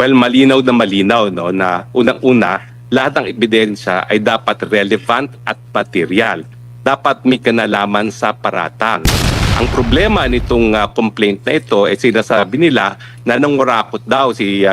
Well, malinaw na malinaw, no, na unang-una, lahat ng ebidensya ay dapat relevant at material. Dapat may kinalaman sa paratang. Ang problema nitong complaint na ito ay sinasabi nila na nangurakot daw si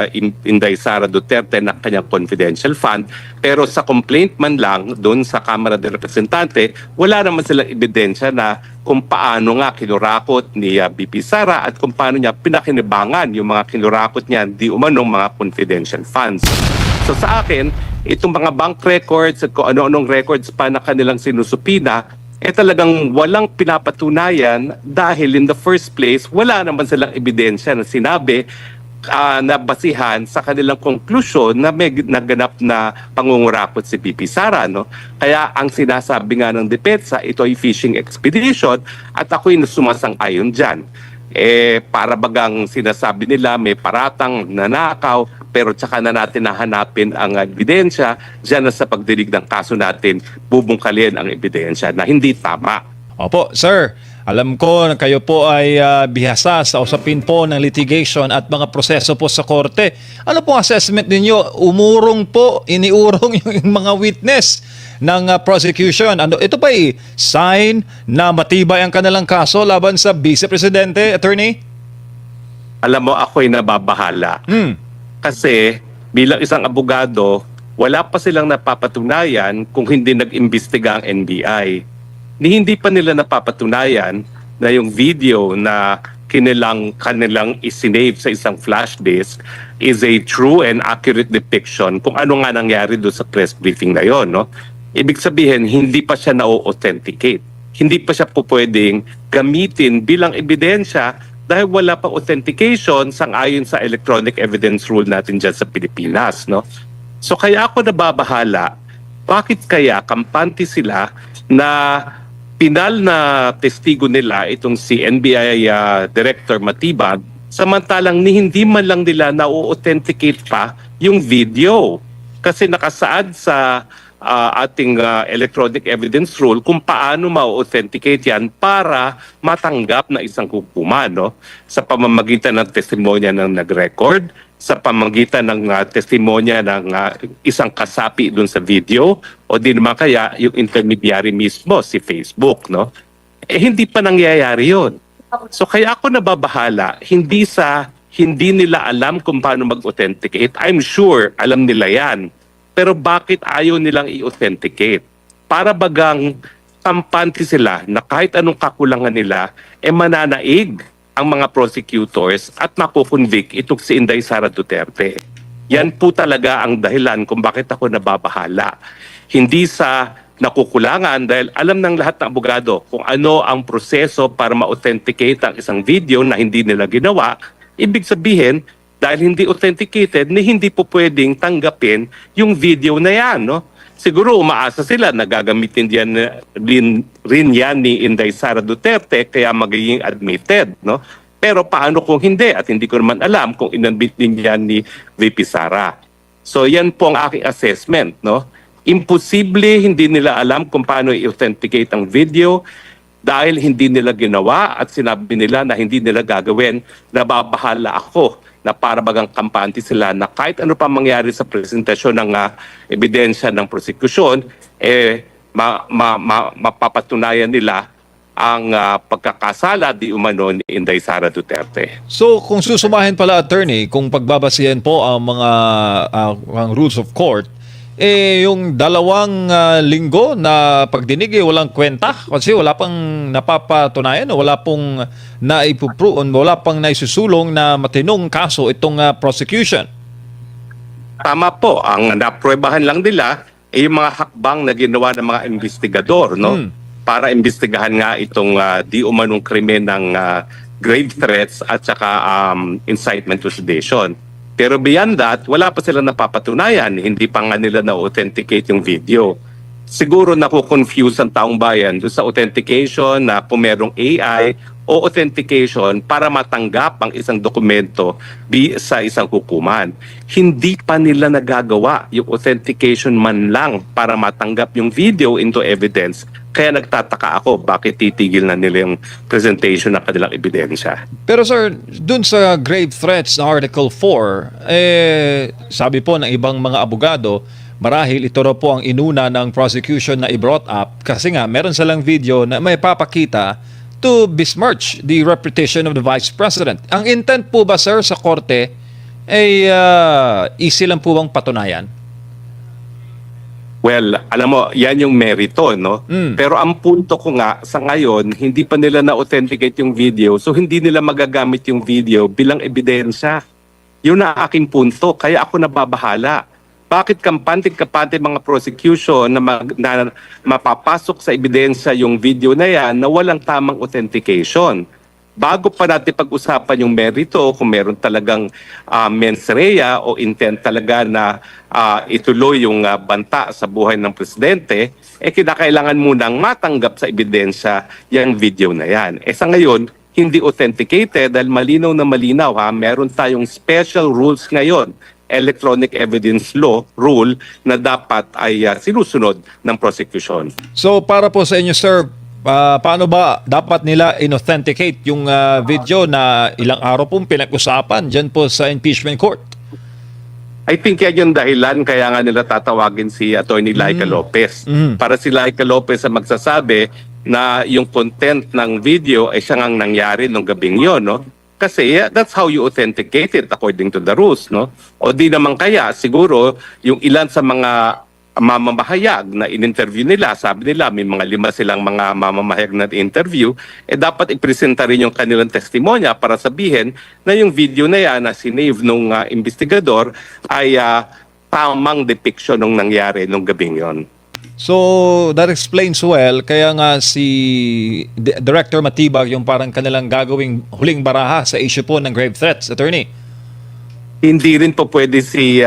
Inday Sara Duterte ng kanyang confidential fund, pero sa complaint man lang doon sa Kamara de Representante, wala naman silang ebidensya na kung paano nga kinurakot ni BP Sara at kung paano niya pinakinibangan yung mga kinurakot niya di umanong mga confidential funds. So sa akin, itong mga bank records at kung ano-anong records pa na kanilang sinusupina, talagang walang pinapatunayan dahil in the first place, wala naman silang ebidensya na sinabi na basihan sa kanilang konklusyon na may naganap na pangungurakot si BP Sara. No? Kaya ang sinasabi nga ng depensa, ito ay fishing expedition at ako'y sumasang-ayon dyan. Para bagang sinasabi nila may paratang nanakaw, pero tsaka na natin nahanapin ang ebidensya, dyan na sa pagdinig ng kaso natin, bubungkalin ang ebidensya na hindi tama. Opo, sir. Alam ko na kayo po ay bihasa sa usapin po ng litigation at mga proseso po sa korte. Ano po assessment ninyo? Iniurong yung mga witness ng prosecution. Ito pa sign na matibay ang kanilang kaso laban sa Vice Presidente, Attorney? Alam mo, ako'y nababahala. Kasi bilang isang abogado, wala pa silang napapatunayan kung hindi nag-imbestiga ang NBI. Hindi pa nila napapatunayan na yung video na kanilang isinave sa isang flash disk is a true and accurate depiction kung ano nga nangyari doon sa press briefing na yon, no? Ibig sabihin, hindi pa siya na-authenticate. Hindi pa siya po pwedeng gamitin bilang ebidensya dahil wala pang authentication sang-ayon sa electronic evidence rule natin dyan sa Pilipinas, no? So kaya ako nababahala, bakit kaya kampante sila na pinal na testigo nila itong si NBI Director Matibag, samantalang hindi man lang nila na-authenticate pa yung video. Kasi nakasaad sa ating electronic evidence rule kung paano ma-authenticate yan para matanggap na isang hukuman, no? Sa pamamagitan ng testimonya ng nag-record, sa pamamagitan ng testimonya ng isang kasapi dun sa video, o di naman kaya yung intermediary mismo, si Facebook, no? Hindi pa nangyayari yun. So kaya ako nababahala, hindi nila alam kung paano mag-authenticate. I'm sure alam nila yan. Pero bakit ayaw nilang i-authenticate? Para bagang kampante sila na kahit anong kakulangan nila, mananaig ang mga prosecutors at makukonvict itong si Inday Sara Duterte. Yan po talaga ang dahilan kung bakit ako nababahala. Hindi sa nakukulangan dahil alam ng lahat ng abogado kung ano ang proseso para ma-authenticate ang isang video na hindi nila ginawa. Ibig sabihin, dahil hindi authenticated, hindi po pwedeng tanggapin yung video na yan, no? Siguro umaasa sila na gagamitin rin yan ni Inday Sara Duterte kaya magiging admitted, no? Pero paano kung hindi? At hindi ko naman alam kung inadmit din yan ni VP Sara. So yan po ang aking assessment, no? Imposible hindi nila alam kung paano i-authenticate ang video dahil hindi nila ginawa at sinabi nila na hindi nila gagawin. Nababahala ako na para bagang kampante sila na kahit ano pa mangyari sa presentasyon ng ebidensya ng prosecution, mapapatunayan nila ang pagkakasala di umano ni Inday Sara Duterte. So kung susumahin pala, Attorney, kung pagbabasihan po ang mga ang rules of court, yung 2 linggo na pagdinig walang kwenta kasi wala pang napapatunayan, wala pong wala pang naisusulong na matinong kaso itong prosecution. Tama po, ang napruebahan lang nila yung mga hakbang na ginawa ng mga investigador, no? Para imbestigahan nga itong di umanong krimen ng grave threats at saka incitement to sedition. Pero beyond that, wala pa silang napapatunayan. Hindi pa nga nila na-authenticate yung video. Siguro nakukonfuse ang taong bayan doon sa authentication na kung merong AI o authentication para matanggap ang isang dokumento sa isang hukuman. Hindi pa nila nagagawa yung authentication man lang para matanggap yung video into evidence Kaya nagtataka ako bakit titigil na nila yung presentation ng kanilang ebidensya. Pero sir, dun sa grave threats na Article 4, sabi po ng ibang mga abogado, marahil ito raw po ang inuna ng prosecution na i-brought up kasi nga meron silang video na may papakita to besmirch the reputation of the Vice President. Ang intent po ba sir sa korte ay easy lang po bang patunayan? Well, alam mo, yan yung merito, no? Pero ang punto ko nga, sa ngayon, hindi pa nila na-authenticate yung video, so hindi nila magagamit yung video bilang ebidensya. Yun na aking punto, kaya ako nababahala. Bakit kampante mga prosecution na, na mapapasok sa ebidensya yung video na yan na walang tamang authentication? Bago pa natin pag-usapan yung merito, kung meron talagang mens rea o intent talaga na ituloy yung banta sa buhay ng presidente, kinakailangan munang matanggap sa ebidensya yung video na yan. Sa ngayon, hindi authenticated dahil malinaw na malinaw. Meron tayong special rules ngayon, electronic evidence law rule na dapat ay sinusunod ng prosecution. So para po sa inyo sir, paano ba dapat nila in-authenticate yung video na ilang araw pong pinag-usapan dyan po sa impeachment court? I think yan yung dahilan kaya nga nila tatawagin si Attorney Laika Lopez. Para si Laika Lopez ang magsasabi na yung content ng video ay siyang ang nangyari nung gabing yon, no? Kasi that's how you authenticate it according to the rules, no? O di naman kaya siguro yung ilan sa mga mamamahayag na in-interview nila, sabi nila may mga 5 silang mga mamamahayag na interview, dapat ipresenta rin yung kanilang testimonya para sabihin na yung video na yan na sinave nung investigador ay tamang depiction ng nangyari nung gabing yon. So that explains well kaya nga si Director Matibag yung parang kanilang gagawing huling baraha sa issue po ng grave threats, attorney. Hindi rin po pwede si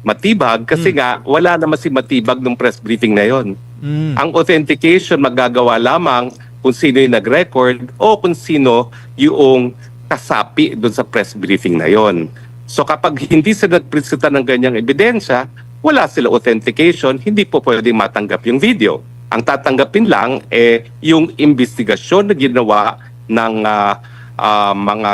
Matibag kasi nga wala naman si Matibag nung press briefing na yon. Ang authentication magagawa lamang kung sino yung nag-record o kung sino yung kasapi doon sa press briefing na yon. So kapag hindi sila nagpresenta ng ganyang ebidensya, wala sila authentication, hindi po pwedeng matanggap yung video. Ang tatanggapin lang yung investigasyon na ginawa ng mga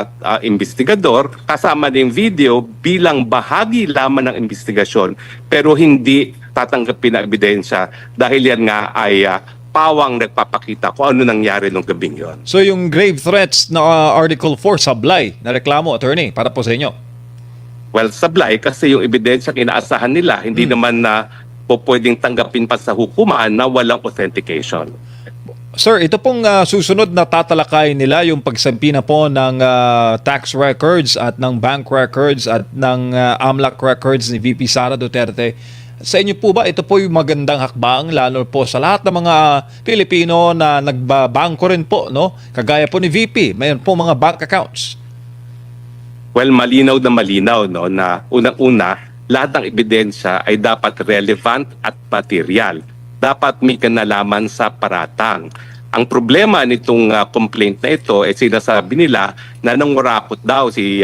investigador kasama ng video bilang bahagi lamang ng investigasyon pero hindi tatanggapin na ebidensya dahil yan nga ay pawang nagpapakita kung ano nangyari nung gabing yon. So yung grave threats na Article 4 sablay na reklamo, attorney, para po sa inyo? Well, sablay kasi yung ebidensya kinaasahan nila hindi naman na po pwedeng tanggapin pa sa hukuman na walang authentication. Sir, ito pong susunod na tatalakay nila yung pagsampi na po ng tax records at ng bank records at ng AMLAC records ni VP Sara Duterte. Sa inyo po ba ito po yung magandang hakbang lalo po sa lahat ng mga Pilipino na nagbabangko rin po, no? Kagaya po ni VP, mayroon po mga bank accounts. Well, malinaw na malinaw, no, na unang-una lahat ng ebidensya ay dapat relevant at material. Dapat may kanalaman sa paratang. Ang problema nitong complaint na ito sinasabi nila na nangurakot daw si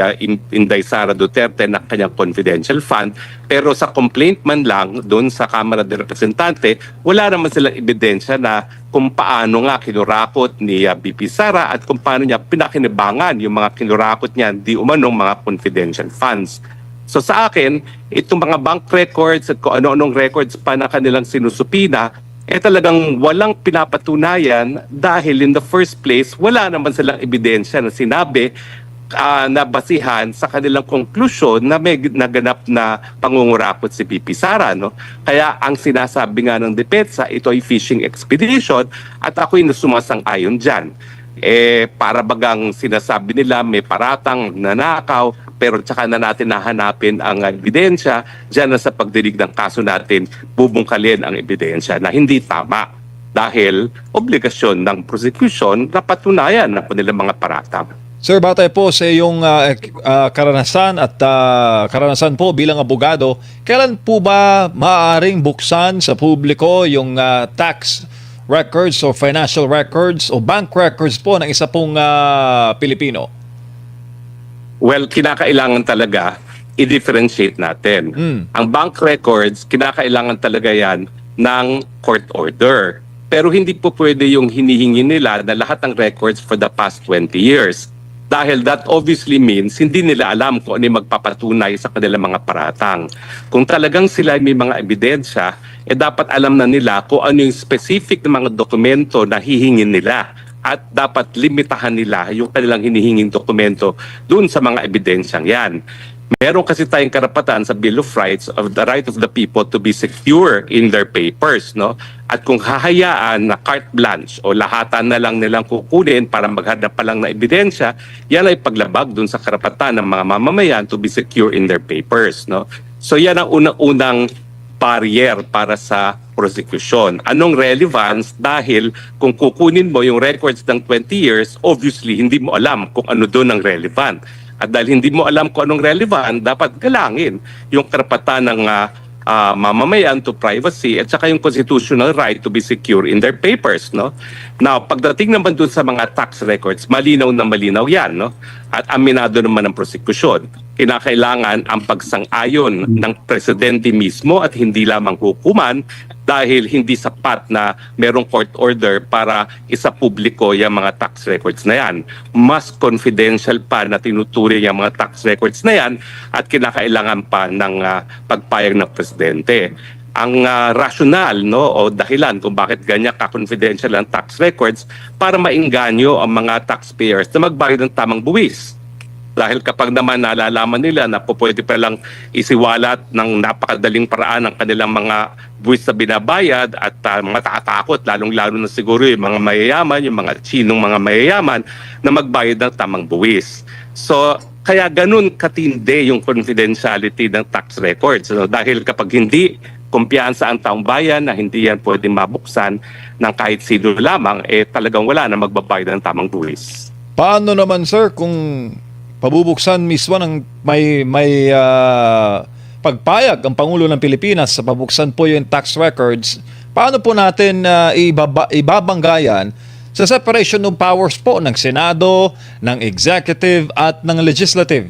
Inday Sara Duterte na kanyang confidential fund pero sa complaint man lang doon sa Kamara de Representante wala naman silang ebidensya na kung paano nga kinurakot ni BP Sara at kung paano niya pinakinibangan yung mga kinurakot niya di umanong mga confidential funds. So sa akin, itong mga bank records at kung ano-anong records pa na kanilang sinusupina, talagang walang pinapatunayan dahil in the first place, wala naman silang ebidensya na sinabi na basihan sa kanilang konklusyon na may naganap na pangungurakot si BP Sara. No? Kaya ang sinasabi nga ng depensa, ito ay fishing expedition at ako'y sumasang-ayon dyan. Para bagang sinasabi nila may paratang nanakaw pero tsaka na natin nahanapin ang ebidensya dyan na sa pagdinig ng kaso natin bubungkalin ang ebidensya na hindi tama dahil obligasyon ng prosecution na patunayan ng kanilang mga paratang. Sir, batay po sa iyong karanasan at karanasan po bilang abogado, kailan po ba maaaring buksan sa publiko yung tax records o financial records o bank records po ng isa pong Pilipino? Well, kinakailangan talaga i-differentiate natin. Ang bank records, kinakailangan talaga yan ng court order. Pero hindi po pwede yung hinihingi nila na lahat ng records for the past 20 years. Dahil that obviously means hindi nila alam kung ano yung magpapatunay sa kanilang mga paratang. Kung talagang sila may mga ebidensya, dapat alam na nila kung ano yung specific na mga dokumento na hihingin nila at dapat limitahan nila yung kanilang hinihinging dokumento dun sa mga ebidensyang yan. Meron kasi tayong karapatan sa Bill of Rights of the right of the people to be secure in their papers, no? At kung hahayaan na carte blanche o lahatan na lang nilang kukunin para maghanap pa lang na ebidensya, yan ay paglabag dun sa karapatan ng mga mamamayan to be secure in their papers, no? So yan ang unang-unang barrier para sa prosecution. Anong relevance? Dahil kung kukunin mo yung records ng 20 years, obviously hindi mo alam kung ano doon ang relevant. At dahil hindi mo alam kung anong relevant, dapat galangin yung karapatan ng mamamayan to privacy at saka yung constitutional right to be secure in their papers, no? Now, pagdating naman dun sa mga tax records, malinaw na malinaw yan, no? At aminado naman ang prosekusyon. Kinakailangan ang pagsang-ayon ng presidente mismo at hindi lamang hukuman dahil hindi sapat na merong court order para isapubliko yung mga tax records na yan. Mas confidential pa na tinuturi yung mga tax records na yan at kinakailangan pa ng pagpayag ng presidente. Ang rational, no, o dahilan kung bakit ganyan ka-confidential ang tax records para maingganyo ang mga taxpayers na magbayad ng tamang buwis. Dahil kapag naman nalalaman nila na po pwede pa lang isiwalat ng napakadaling paraan ang kanilang mga buwis na binabayad at matatakot, lalong-lalo na siguro yung mga mayayaman, yung mga Chinong mga mayayaman na magbayad ng tamang buwis. So, kaya ganun katindi yung confidentiality ng tax records. No? Dahil kapag hindi kumpiyansa ang taong bayan na hindi yan pwedeng mabuksan ng kahit sino lamang, talagang wala na magbabayad ng tamang buwis. Paano naman, sir, kung pabubuksan mismo ng may pagpayag ang Pangulo ng Pilipinas sa pabuksan po yung tax records, paano po natin ibabanggayan sa separation of powers po ng Senado, ng Executive at ng Legislative?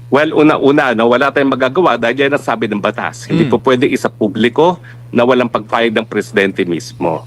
Well, una-una, no, wala tayong magagawa dahil yan ang sabi ng batas. Hindi po pwede isa publiko na walang pagpayag ng presidente mismo.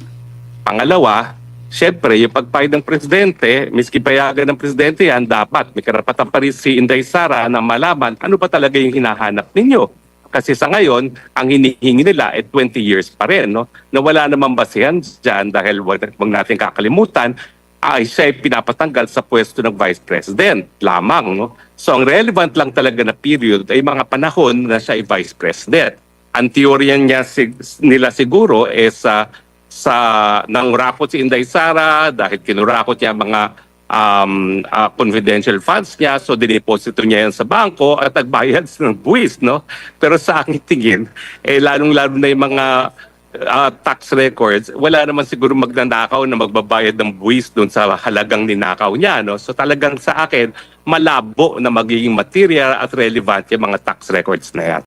Pangalawa, syempre, yung pagpayag ng presidente, miski payagan ng presidente yan, dapat may karapatan pa rin si Inday Sara na malaman ano ba talaga yung hinahanap ninyo. Kasi sa ngayon, ang hinihingi nila 20 years pa rin, no? Na wala namang basihan dyan dahil wag natin kakalimutan, ay siya ay pinapatanggal sa pwesto ng Vice President lamang, no? So ang relevant lang talaga na period ay mga panahon na siya ay Vice President. Ang teorya niya nila siguro is nangurakot si Inday Sara dahil kinurakot niya mga confidential funds niya, so dineposito niya yan sa bangko at nagbayad ng buwis, no? Pero sa aking tingin, lalong-lalo na yung mga tax records, wala naman siguro magnanakaw na magbabayad ng buwis doon sa halagang ninakaw niya, no? So talagang sa akin, malabo na magiging material at relevant yung mga tax records na yan.